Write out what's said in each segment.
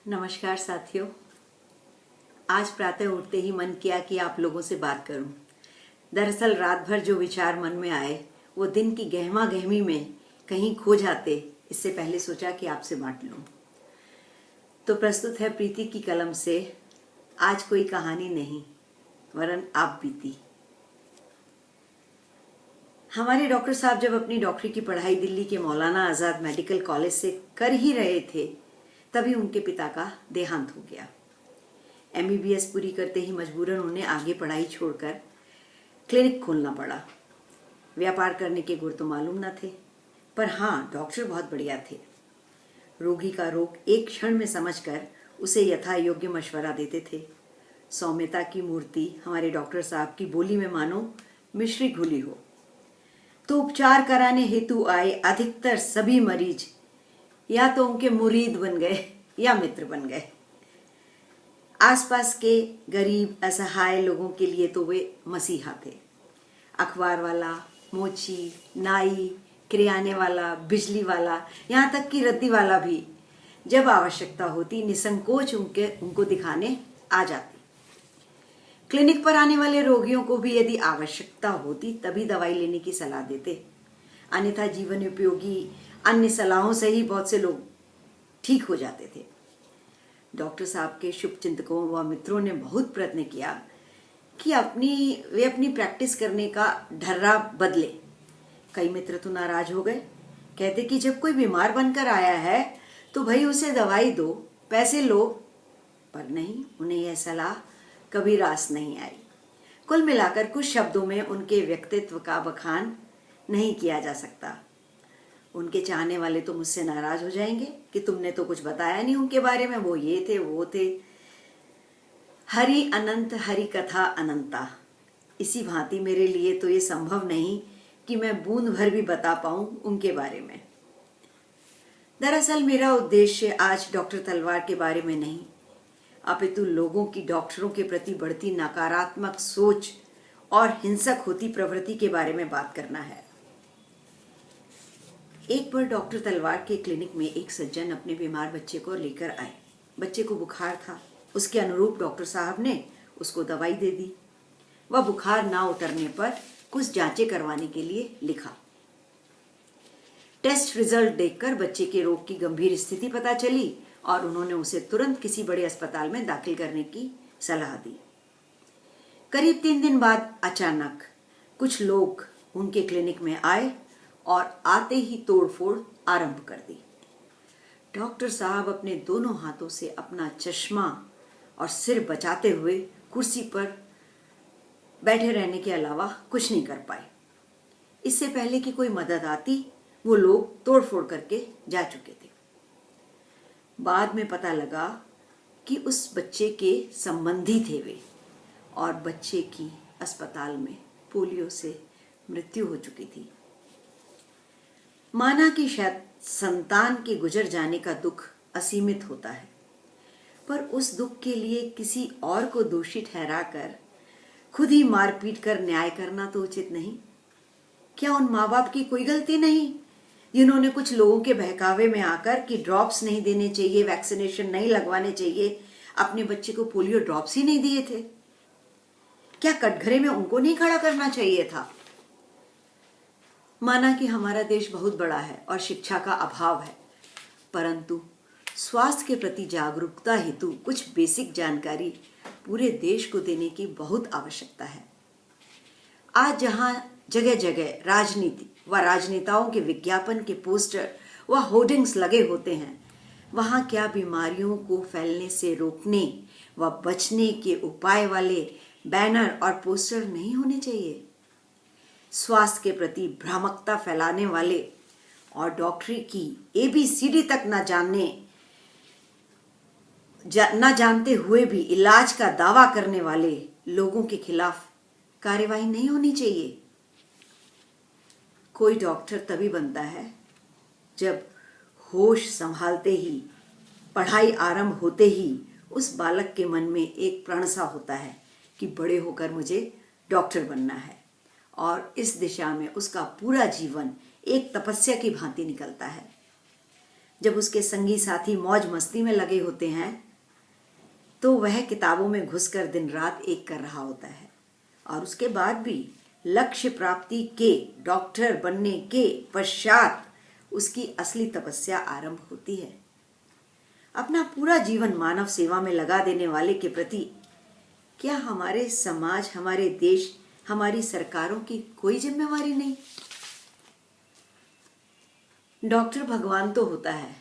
नमस्कार साथियों। आज प्रातः उठते ही मन किया कि आप लोगों से बात करूं। दरअसल रात भर जो विचार मन में आए वो दिन की गहमा गहमी में कहीं खो जाते, इससे पहले सोचा कि आपसे बांट लूं। तो प्रस्तुत है प्रीति की कलम से आज कोई कहानी नहीं वरन आप बीती। हमारे डॉक्टर साहब जब अपनी डॉक्टरी की पढ़ाई दिल्ली के मौलाना आज़ाद मेडिकल कॉलेज से कर ही रहे थे, तभी उनके पिता का देहांत हो गया। MBBS पूरी करते ही मजबूरन उन्हें आगे पढ़ाई छोड़कर क्लिनिक खोलना पड़ा। व्यापार करने के गुर तो मालूम न थे, पर हाँ, डॉक्टर बहुत बढ़िया थे। रोगी का रोग एक क्षण में समझकर उसे यथा योग्य मशवरा देते थे। सौम्यता की मूर्ति हमारे डॉक्टर साहब की बोली में मानो मिश्री घुली हो। तो उपचार कराने हेतु आए अधिकतर सभी मरीज या तो उनके मुरीद बन गए या मित्र बन गए। आसपास के गरीब असहाय लोगों के लिए तो वे मसीहा थे। अखबार वाला, मोची, नाई, किराने वाला, बिजली वाला, यहाँ तक कि रद्दी वाला भी जब आवश्यकता होती निसंकोच उनको दिखाने आ जाती। क्लिनिक पर आने वाले रोगियों को भी यदि आवश्यकता होती तभी दवाई लेने की सलाह देते, अन्यथा जीवन उपयोगी अन्य सलाहों से ही बहुत से लोग ठीक हो जाते थे। डॉक्टर साहब के शुभ चिंतकों व मित्रों ने बहुत प्रयत्न किया कि वे अपनी प्रैक्टिस करने का ढर्रा बदले। कई मित्र तो नाराज हो गए, कहते कि जब कोई बीमार बनकर आया है तो भाई उसे दवाई दो, पैसे लो। पर नहीं, उन्हें यह सलाह कभी रास नहीं आई। कुल मिलाकर कुछ शब्दों में उनके व्यक्तित्व का बखान नहीं किया जा सकता। उनके चाहने वाले तो मुझसे नाराज हो जाएंगे कि तुमने तो कुछ बताया नहीं उनके बारे में, वो ये थे वो थे। हरि अनंत, हरि कथा अनंता। इसी भांति मेरे लिए तो ये संभव नहीं कि मैं बूंद भर भी बता पाऊं उनके बारे में। दरअसल मेरा उद्देश्य आज डॉक्टर तलवार के बारे में नहीं, अपितु लोगों की डॉक्टरों के प्रति बढ़ती नकारात्मक सोच और हिंसक होती प्रवृत्ति के बारे में बात करना है। एक बार डॉक्टर तलवार के क्लिनिक में एक सज्जन अपने बीमार बच्चे को लेकर आए। बच्चे को बुखार था, उसके अनुरूप डॉक्टर साहब ने उसको दवाई दे दी। वह बुखार ना उतरने पर कुछ जांचें करवाने के लिए लिखा। टेस्ट रिजल्ट देखकर बच्चे के रोग की गंभीर स्थिति पता चली और उन्होंने उसे तुरंत किसी बड़े अस्पताल में दाखिल करने की सलाह दी। करीब 3 दिन बाद अचानक कुछ लोग उनके क्लिनिक में आए और आते ही तोड़फोड़ आरंभ कर दी। डॉक्टर साहब अपने दोनों हाथों से अपना चश्मा और सिर बचाते हुए कुर्सी पर बैठे रहने के अलावा कुछ नहीं कर पाए। इससे पहले कि कोई मदद आती, वो लोग तोड़फोड़ करके जा चुके थे। बाद में पता लगा कि उस बच्चे के संबंधी थे वे, और बच्चे की अस्पताल में पोलियो से मृत्यु हो चुकी थी। माना कि शायद संतान के गुजर जाने का दुख असीमित होता है, पर उस दुख के लिए किसी और को दोषी ठहराकर खुद ही मारपीट कर न्याय करना तो उचित नहीं। क्या उन माँ बाप की कोई गलती नहीं जिन्होंने कुछ लोगों के बहकावे में आकर कि ड्रॉप्स नहीं देने चाहिए, वैक्सीनेशन नहीं लगवाने चाहिए, अपने बच्चे को पोलियो ड्रॉप्स ही नहीं दिए थे? क्या कटघरे में उनको नहीं खड़ा करना चाहिए था? माना कि हमारा देश बहुत बड़ा है और शिक्षा का अभाव है, परंतु स्वास्थ्य के प्रति जागरूकता हेतु कुछ बेसिक जानकारी पूरे देश को देने की बहुत आवश्यकता है। आज जहां जगह जगह राजनीति व राजनेताओं के विज्ञापन के पोस्टर व होर्डिंग्स लगे होते हैं, वहां क्या बीमारियों को फैलने से रोकने व बचने के उपाय वाले बैनर और पोस्टर नहीं होने चाहिए? स्वास्थ्य के प्रति भ्रामकता फैलाने वाले और डॉक्टरी की ABCD तक न जानते हुए भी इलाज का दावा करने वाले लोगों के खिलाफ कार्यवाही नहीं होनी चाहिए। कोई डॉक्टर तभी बनता है जब होश संभालते ही, पढ़ाई आरंभ होते ही उस बालक के मन में एक प्रण सा होता है कि बड़े होकर मुझे डॉक्टर बनना है, और इस दिशा में उसका पूरा जीवन एक तपस्या की भांति निकलता है। जब उसके संगी साथी मौज मस्ती में लगे होते हैं तो वह किताबों में घुसकर दिन रात एक कर रहा होता है, और उसके बाद भी लक्ष्य प्राप्ति के, डॉक्टर बनने के पश्चात उसकी असली तपस्या आरंभ होती है। अपना पूरा जीवन मानव सेवा में लगा देने वाले के प्रति क्या हमारे समाज, हमारे देश, हमारी सरकारों की कोई जिम्मेवारी नहीं? डॉक्टर भगवान तो होता है,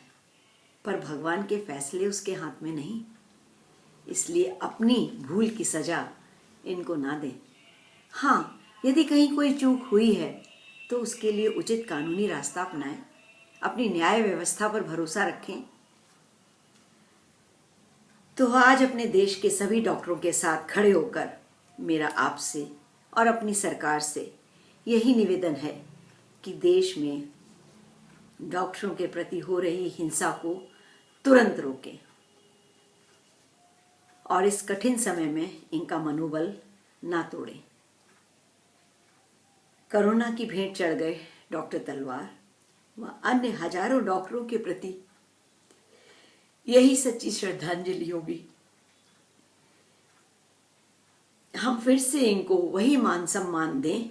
पर भगवान के फैसले उसके हाथ में नहीं। इसलिए अपनी भूल की सजा इनको ना दें। हाँ, यदि कहीं कोई चूक हुई है तो उसके लिए उचित कानूनी रास्ता अपनाएं, अपनी न्याय व्यवस्था पर भरोसा रखें। तो आज अपने देश के सभी डॉक्टरों के साथ खड़े होकर मेरा आपसे और अपनी सरकार से यही निवेदन है कि देश में डॉक्टरों के प्रति हो रही हिंसा को तुरंत रोकें और इस कठिन समय में इनका मनोबल ना तोड़ें। कोरोना की भेंट चढ़ गए डॉक्टर तलवार व अन्य हजारों डॉक्टरों के प्रति यही सच्ची श्रद्धांजलि होगी। हम फिर से इनको वही मान सम्मान दें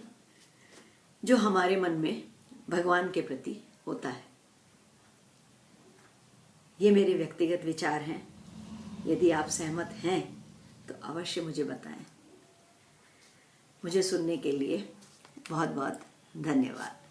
जो हमारे मन में भगवान के प्रति होता है। ये मेरे व्यक्तिगत विचार हैं। यदि आप सहमत हैं तो अवश्य मुझे बताएं। मुझे सुनने के लिए बहुत बहुत धन्यवाद।